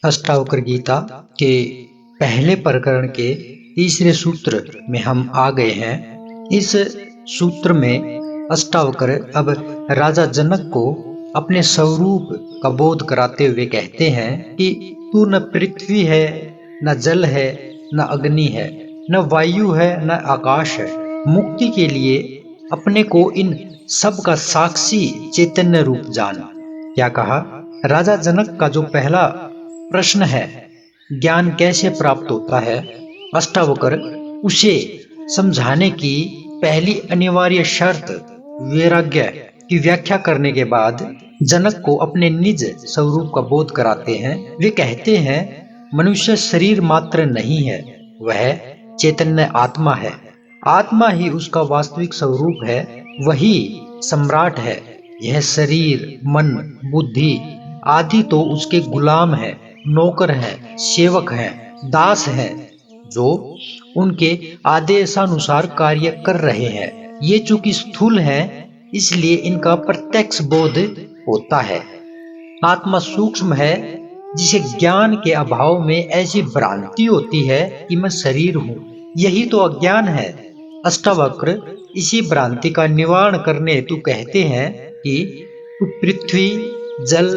अष्टावक्र गीता के पहले प्रकरण के तीसरे सूत्र में हम आ गए हैं। इस सूत्र में अष्टावक्र अब राजा जनक को अपने स्वरूप का बोध कराते हुए कहते हैं कि तू न पृथ्वी है, न जल है, न अग्नि है, न वायु है, न आकाश है। मुक्ति के लिए अपने को इन सब का साक्षी चैतन्य रूप जान। क्या कहा? राजा जनक का जो पहला प्रश्न है, ज्ञान कैसे प्राप्त होता है, अष्टावक्र उसे समझाने की पहली अनिवार्य शर्त वैराग्य की व्याख्या करने के बाद जनक को अपने निज स्वरूप का बोध कराते हैं। वे कहते हैं, मनुष्य शरीर मात्र नहीं है, वह चैतन्य आत्मा है। आत्मा ही उसका वास्तविक स्वरूप है, वही सम्राट है। यह शरीर, मन, बुद्धि आदि तो उसके गुलाम है, नौकर हैं, सेवक हैं, दास हैं, जो उनके आदेशानुसार कार्य कर रहे हैं। ये चूंकि स्थूल हैं, इसलिए इनका प्रत्यक्ष बोध होता है। आत्मा सूक्ष्म है, जिसे ज्ञान के अभाव में ऐसी भ्रांति होती है कि मैं शरीर हूँ। यही तो अज्ञान है। अष्टावक्र इसी भ्रांति का निवारण करने हेतु कहते हैं कि तू पृथ्वी, जल,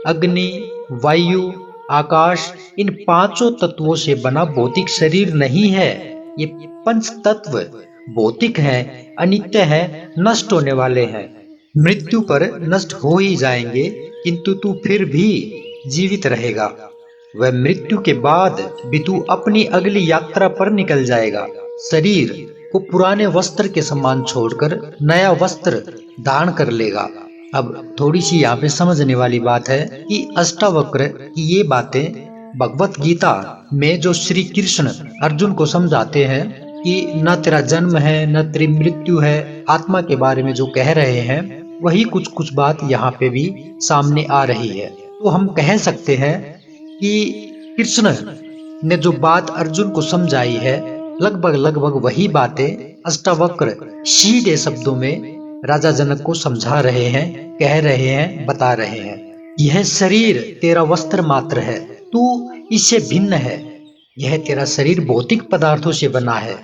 अग्नि, वायु, आकाश इन पांचों तत्वों से बना भौतिक शरीर नहीं है। ये पंच तत्व भौतिक है, अनित्य है, नष्ट होने वाले हैं, मृत्यु पर नष्ट हो ही जाएंगे, किंतु तू फिर भी जीवित रहेगा। वह मृत्यु के बाद भी तू अपनी अगली यात्रा पर निकल जाएगा। शरीर को पुराने वस्त्र के समान छोड़कर नया वस्त्र धारण कर लेगा। अब थोड़ी सी यहाँ पे समझने वाली बात है कि अष्टावक्र की ये बातें भगवत गीता में जो श्री कृष्ण अर्जुन को समझाते हैं कि न तेरा जन्म है, न तेरी मृत्यु है, आत्मा के बारे में जो कह रहे हैं, वही कुछ कुछ बात यहाँ पे भी सामने आ रही है। तो हम कह सकते हैं कि कृष्ण ने जो बात अर्जुन को समझाई है, लगभग वही बातें अष्टावक्र सीधे शब्दों में राजा जनक को समझा रहे हैं, कह रहे हैं, बता रहे हैं। यह शरीर तेरा वस्त्र मात्र है, तू इससे भिन्न है। यह तेरा शरीर भौतिक पदार्थों से बना है।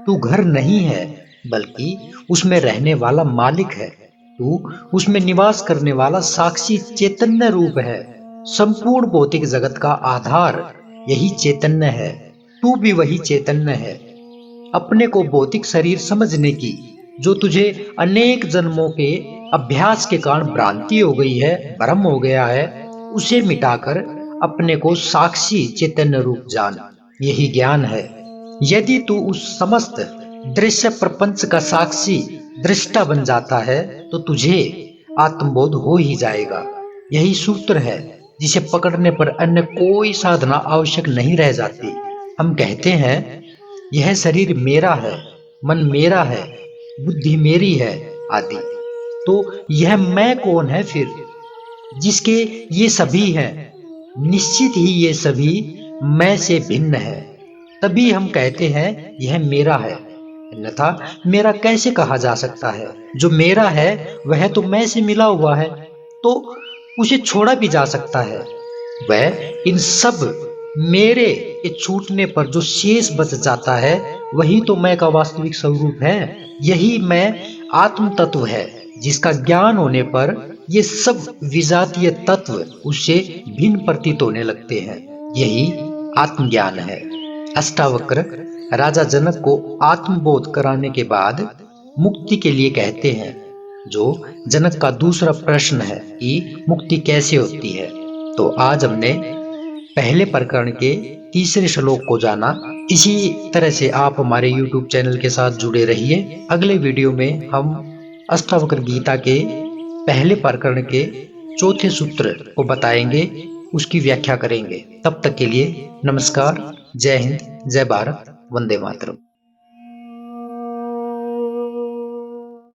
तू घर नहीं है, बल्कि उसमें रहने वाला मालिक है। तू उसमें निवास करने वाला साक्षी चैतन्य रूप है। संपूर्ण भौतिक जगत का आधार यही चैतन्य है। तू भी वही चैतन्य है। अपने को भौतिक शरीर समझने की जो तुझे अनेक जन्मों के अभ्यास के कारण भ्रांति हो गई है, भ्रम हो गया है, उसे मिटाकर अपने को साक्षी चैतन्य रूप जान। यही ज्ञान है। यदि तू उस समस्त दृश्य प्रपंच का साक्षी दृष्टा बन जाता है, तो तुझे आत्मबोध हो ही जाएगा। यही सूत्र है जिसे पकड़ने पर अन्य कोई साधना आवश्यक नहीं रह जाती। हम कहते हैं, यह शरीर मेरा है, मन मेरा है, बुद्धि मेरी है आदि। तो यह मैं कौन है फिर, जिसके ये सभी हैं? निश्चित ही ये सभी मैं से भिन्न है। तभी हम कहते हैं यह मेरा है, अन्यथा मेरा कैसे कहा जा सकता है? जो मेरा है वह तो मैं से मिला हुआ है, तो उसे छोड़ा भी जा सकता है। वह इन सब मेरे के छूटने पर जो शेष बच जाता है, वही तो मैं का वास्तविक स्वरूप है। यही मैं आत्म तत्व है, जिसका ज्ञान होने पर ये सब विजातीय तत्व उससे भिन्न प्रतीत होने लगते हैं। यही आत्मज्ञान है। अष्टावक्र राजा जनक को आत्मबोध कराने के बाद मुक्ति के लिए कहते हैं, जो जनक का दूसरा प्रश्न है कि मुक्ति कैसे होती है। तो आज हमने पहले प्रकरण के तीसरे श्लोक को जाना। इसी तरह से आप हमारे YouTube चैनल के साथ जुड़े रहिए। अगले वीडियो में हम अष्टावक्र गीता के पहले प्रकरण के चौथे सूत्र को बताएंगे, उसकी व्याख्या करेंगे। तब तक के लिए नमस्कार, जय हिंद, जय भारत, वंदे मातरम।